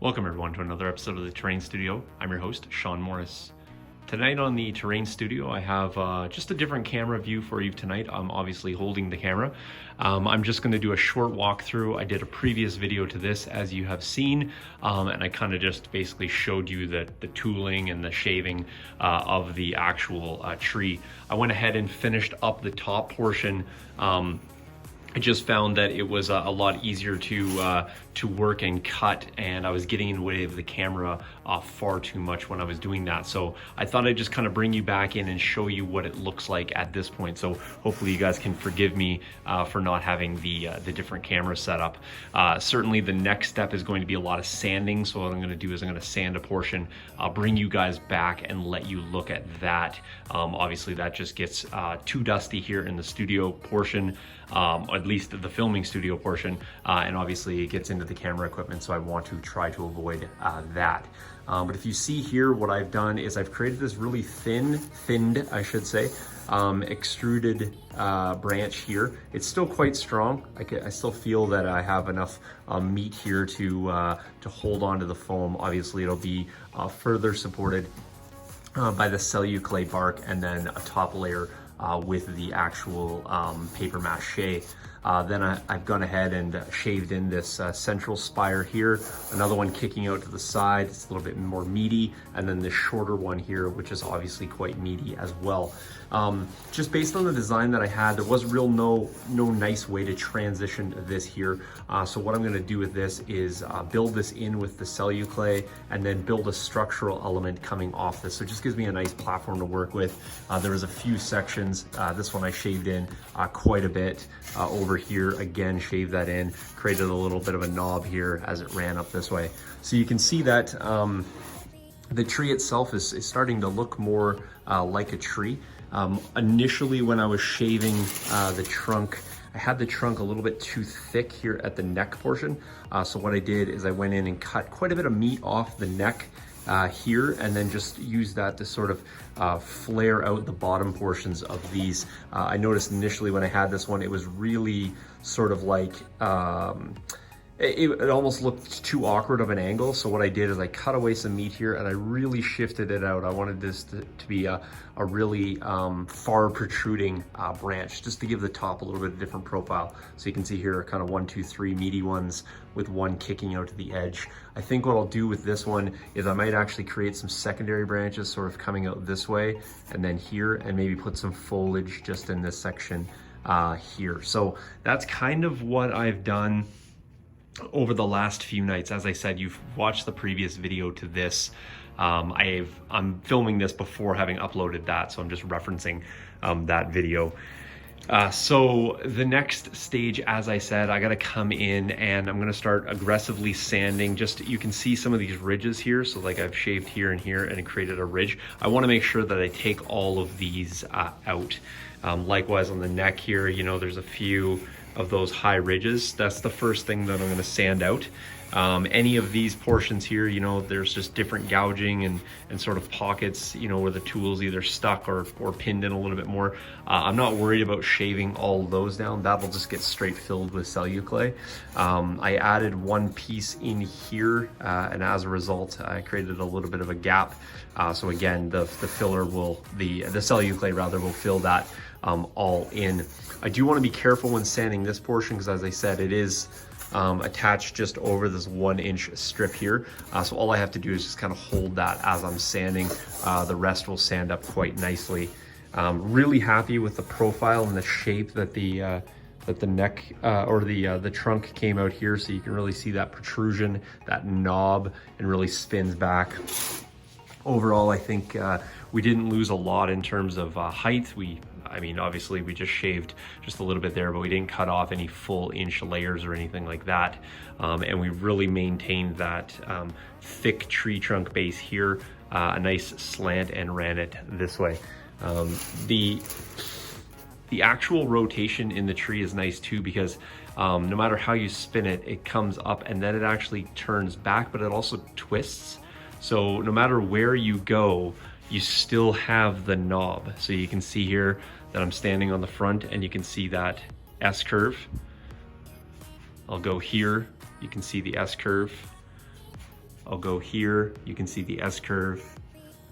Welcome everyone to another episode of the Terrain Studio. I'm your host, Sean Morris. Tonight on the Terrain Studio, I have just a different camera view for you tonight. I'm obviously holding the camera. I'm just going to do a short walkthrough. I did a previous video to this, as you have seen, and I kind of just basically showed you the tooling and the shaving of the actual tree. I went ahead and finished up the top portion. I just found that it was a lot easier to work and cut, and I was getting in the way of the camera far too much when I was doing that. So I thought I'd just kind of bring you back in and show you what it looks like at this point. So hopefully you guys can forgive me for not having the different camera setup. Certainly the next step is going to be a lot of sanding. So what I'm going to do is I'm going to sand a portion. I'll bring you guys back and let you look at that. Obviously that just gets too dusty here in the studio portion. At least the filming studio portion, and obviously it gets into the camera equipment, so I want to try to avoid that. But if you see here, what I've done is I've created this really thinned, I should say, extruded branch here. It's still quite strong. I still feel that I have enough meat here to hold on to the foam. Obviously it'll be further supported by the KashyyykP4 bark, and then a top layer with the actual paper mache. Then I've gone ahead and shaved in this central spire here, another one kicking out to the side. It's a little bit more meaty, and then this shorter one here, which is obviously quite meaty as well. Just based on the design that I had, there was no nice way to transition this here. So what I'm gonna do with this is build this in with the KashyyykP4 and then build a structural element coming off this. So it just gives me a nice platform to work with. There was a few sections. This one I shaved in quite a bit. Over here, again, shaved that in, created a little bit of a knob here as it ran up this way. So you can see that the tree itself is starting to look more like a tree. Initially, when I was shaving the trunk, I had the trunk a little bit too thick here at the neck portion. So what I did is I went in and cut quite a bit of meat off the neck here, and then just use that to sort of flare out the bottom portions of these. I noticed initially when I had this one, it was really sort of like, it almost looked too awkward of an angle. So what I did is I cut away some meat here and I really shifted it out. I wanted this to be a really far protruding branch, just to give the top a little bit of different profile. So you can see here kind of 1, 2, 3 meaty ones with one kicking out to the edge. I think what I'll do with this one is I might actually create some secondary branches sort of coming out this way and then here, and maybe put some foliage just in this section here. So that's kind of what I've done over the last few nights. As I said, you've watched the previous video to this. I'm filming this before having uploaded that, so I'm just referencing that video. So the next stage, as I said, I gotta come in and I'm gonna start aggressively sanding. Just, you can see some of these ridges here. So like I've shaved here and here and it created a ridge. I wanna make sure that I take all of these out. Likewise on the neck here, you know, there's a few of those high ridges. That's the first thing that I'm gonna sand out. Any of these portions here, you know, there's just different gouging and sort of pockets, you know, where the tool's either stuck or pinned in a little bit more. I'm not worried about shaving all those down. That'll just get straight filled with KashyyykP4. I added one piece in here, and as a result, I created a little bit of a gap. So again, the filler will, the KashyyykP4 rather, will fill that all in. I do want to be careful when sanding this portion, because as I said, it is attached just over this 1-inch strip here. So all I have to do is just kind of hold that as I'm sanding. The rest will sand up quite nicely. Really happy with the profile and the shape that the neck or the trunk came out here. So you can really see that protrusion, that knob, and really spins back. Overall, I think we didn't lose a lot in terms of height. I mean, obviously we just shaved just a little bit there, but we didn't cut off any full inch layers or anything like that. And we really maintained that thick tree trunk base here, a nice slant, and ran it this way. The actual rotation in the tree is nice too, because no matter how you spin it, it comes up and then it actually turns back, but it also twists. So no matter where you go, you still have the knob. So you can see here that I'm standing on the front and you can see that S curve. I'll go here, you can see the S curve. I'll go here, you can see the S curve,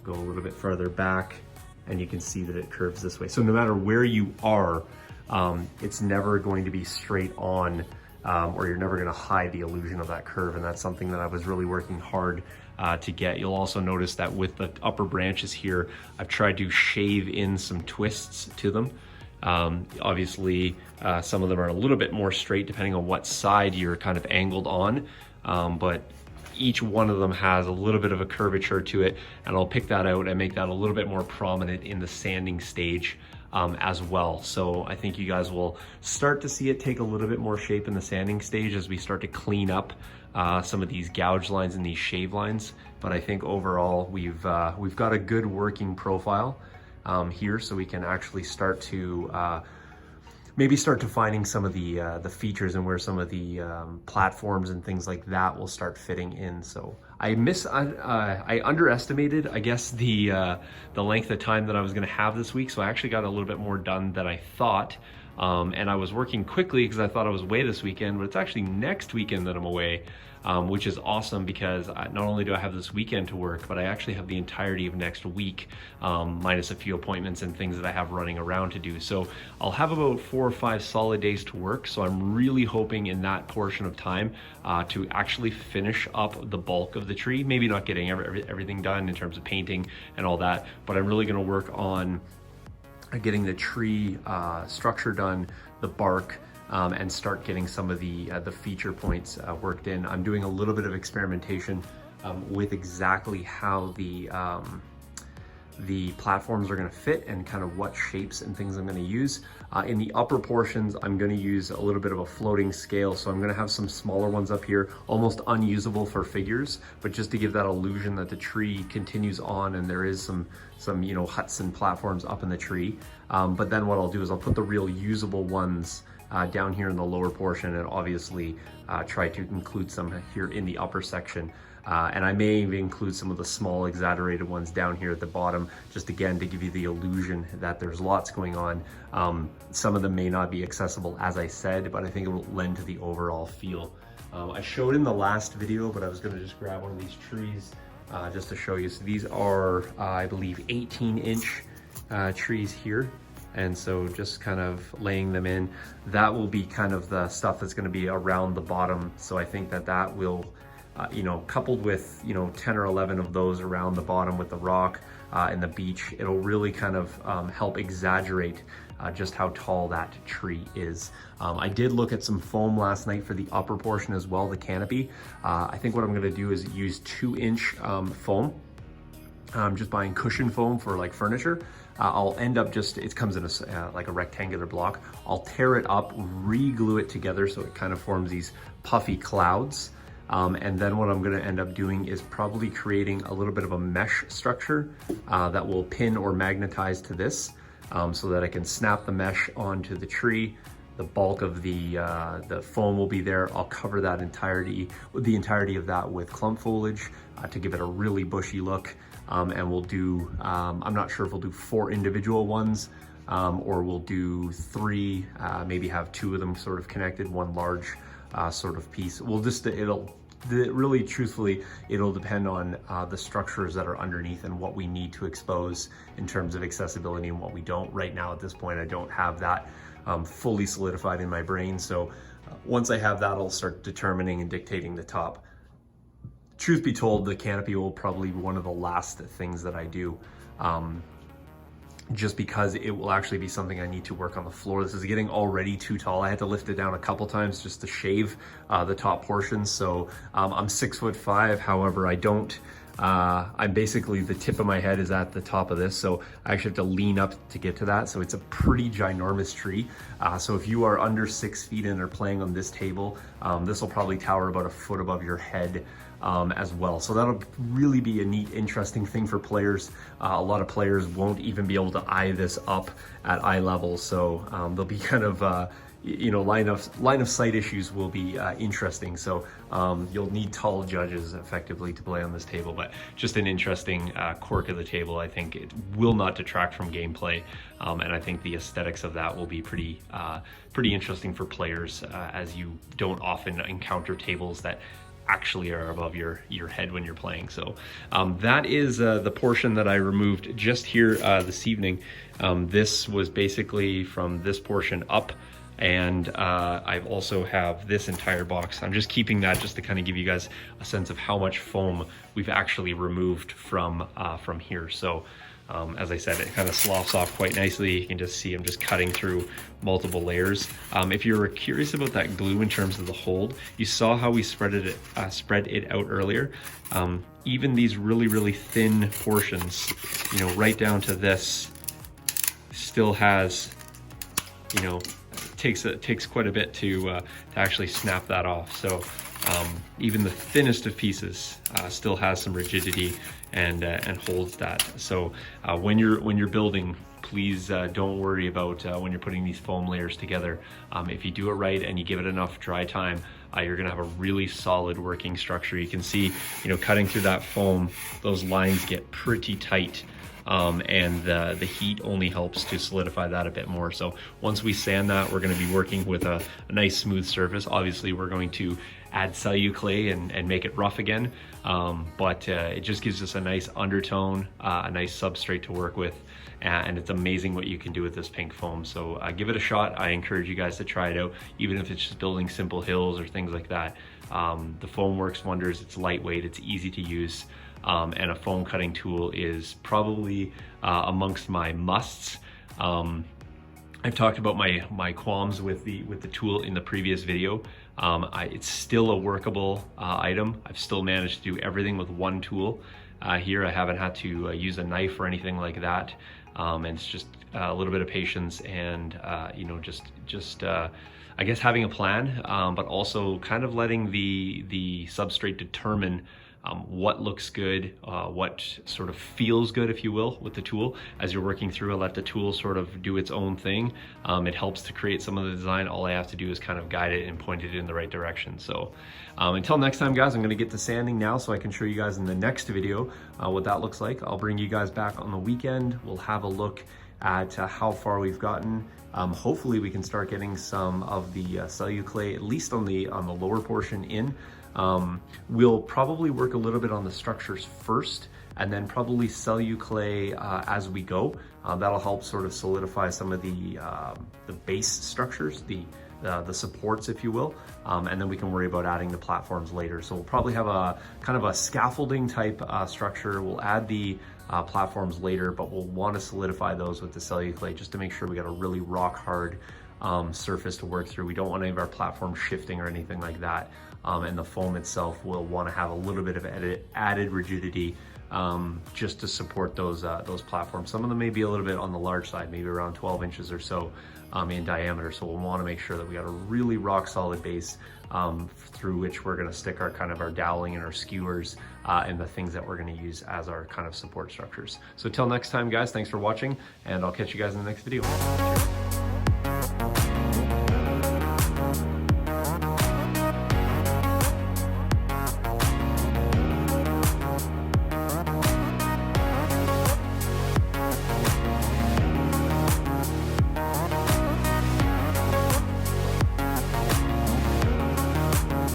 go a little bit further back, and you can see that it curves this way. So no matter where you are, it's never going to be straight on, or you're never gonna hide the illusion of that curve, and that's something that I was really working hard to get. You'll also notice that with the upper branches here, I've tried to shave in some twists to them. Obviously, some of them are a little bit more straight depending on what side you're kind of angled on, but each one of them has a little bit of a curvature to it, and I'll pick that out and make that a little bit more prominent in the sanding stage as well. So I think you guys will start to see it take a little bit more shape in the sanding stage as we start to clean up some of these gouge lines and these shave lines. But I think overall we've got a good working profile here, so we can actually start to maybe start defining some of the features and where some of the platforms and things like that will start fitting in. So I underestimated, I guess, the length of time that I was going to have this week. So I actually got a little bit more done than I thought. And I was working quickly because I thought I was away this weekend, but it's actually next weekend that I'm away, which is awesome because not only do I have this weekend to work, but I actually have the entirety of next week, minus a few appointments and things that I have running around to do. So I'll have about 4 or 5 solid days to work. So I'm really hoping in that portion of time to actually finish up the bulk of the tree, maybe not getting everything done in terms of painting and all that, but I'm really going to work on getting the tree structure done, the bark, and start getting some of the feature points worked in. I'm doing a little bit of experimentation with exactly how the platforms are going to fit and kind of what shapes and things I'm going to use. In the upper portions, I'm going to use a little bit of a floating scale. So I'm going to have some smaller ones up here, almost unusable for figures, but just to give that illusion that the tree continues on and there is some huts and platforms up in the tree. But then what I'll do is I'll put the real usable ones down here in the lower portion, and obviously try to include some here in the upper section. And I may even include some of the small exaggerated ones down here at the bottom, just again to give you the illusion that there's lots going on. Some of them may not be accessible, as I said, but I think it will lend to the overall feel. I showed in the last video, but I was going to just grab one of these trees just to show you. So these are, I believe, 18-inch trees here. And so just kind of laying them in, that will be kind of the stuff that's going to be around the bottom. So I think that will, coupled with, 10 or 11 of those around the bottom with the rock and the beach, it'll really kind of help exaggerate just how tall that tree is. I did look at some foam last night for the upper portion as well, the canopy. I think what I'm going to do is use 2-inch foam. I'm just buying cushion foam for like furniture. I'll end up it comes in like a rectangular block. I'll tear it up, re-glue it together so it kind of forms these puffy clouds. And then what I'm gonna end up doing is probably creating a little bit of a mesh structure that will pin or magnetize to this so that I can snap the mesh onto the tree. The bulk of the foam will be there. I'll cover that the entirety of that with clump foliage to give it a really bushy look. And we'll do, I'm not sure if we'll do 4 individual ones or we'll do 3, maybe have 2 of them sort of connected, 1 large sort of piece. Really truthfully, it'll depend on the structures that are underneath and what we need to expose in terms of accessibility and what we don't. Right now at this point, I don't have that fully solidified in my brain. So once I have that, I'll start determining and dictating the top. Truth be told, the canopy will probably be one of the last things that I do, just because it will actually be something I need to work on the floor. This is getting already too tall. I had to lift it down a couple times just to shave the top portion. So I'm 6'5", however, I'm basically, the tip of my head is at the top of this, so I actually have to lean up to get to that. So it's a pretty ginormous tree. So if you are under 6 feet and are playing on this table, this will probably tower about a foot above your head as well. So that'll really be a neat, interesting thing for players. A lot of players won't even be able to eye this up at eye level. So they'll be kind of, line of sight issues will be interesting. So you'll need tall judges effectively to play on this table, but just an interesting quirk of the table. I think it will not detract from gameplay. And I think the aesthetics of that will be pretty interesting for players as you don't often encounter tables that actually are above your head when you're playing. So that is the portion that I removed just here this evening. This was basically from this portion up, and I've also have this entire box. I'm just keeping that just to kind of give you guys a sense of how much foam we've actually removed from here. So as I said, it kind of sloughs off quite nicely. You can just see I'm just cutting through multiple layers. If you're curious about that glue in terms of the hold, you saw how we spread it out earlier. Even these really thin portions, you know, right down to this, still has, you know, takes quite a bit to actually snap that off. So even the thinnest of pieces still has some rigidity and holds that. So when you're building, please don't worry about when you're putting these foam layers together. If you do it right and you give it enough dry time, you're gonna have a really solid working structure. You can see, you know, cutting through that foam, those lines get pretty tight. And the heat only helps to solidify that a bit more. So once we sand that, we're going to be working with a nice smooth surface. Obviously, we're going to add KashyyykP4 and make it rough again, but it just gives us a nice undertone, a nice substrate to work with, and it's amazing what you can do with this pink foam. So give it a shot. I encourage you guys to try it out, even if it's just building simple hills or things like that. The foam works wonders. It's lightweight, it's easy to use. And a foam cutting tool is probably amongst my musts. I've talked about my qualms with the tool in the previous video. It's still a workable item. I've still managed to do everything with one tool. Here I haven't had to use a knife or anything like that. And it's just a little bit of patience and you know, just I guess having a plan, but also kind of letting the substrate determine what looks good, what sort of feels good, if you will, with the tool. As you're working through, let the tool sort of do its own thing. It helps to create some of the design. All I have to do is kind of guide it and point it in the right direction. So until next time, guys, I'm gonna get to sanding now so I can show you guys in the next video what that looks like. I'll bring you guys back on the weekend. We'll have a look at how far we've gotten. Hopefully we can start getting some of the KashyyykP4, at least on the lower portion in. We'll probably work a little bit on the structures first, and then probably KashyyykP4 as we go. That'll help sort of solidify some of the base structures, the supports, if you will, and then we can worry about adding the platforms later. So we'll probably have a kind of a scaffolding type structure. We'll add the platforms later, but we'll want to solidify those with the KashyyykP4 just to make sure we got a really rock hard surface to work through. We don't want any of our platforms shifting or anything like that. And the foam itself will want to have a little bit of added rigidity just to support those platforms. Some of them may be a little bit on the large side, maybe around 12 inches or so in diameter. So we'll want to make sure that we got a really rock solid base through which we're going to stick our kind of our doweling and our skewers and the things that we're going to use as our kind of support structures. So till next time, guys, thanks for watching, and I'll catch you guys in the next video. Cheers.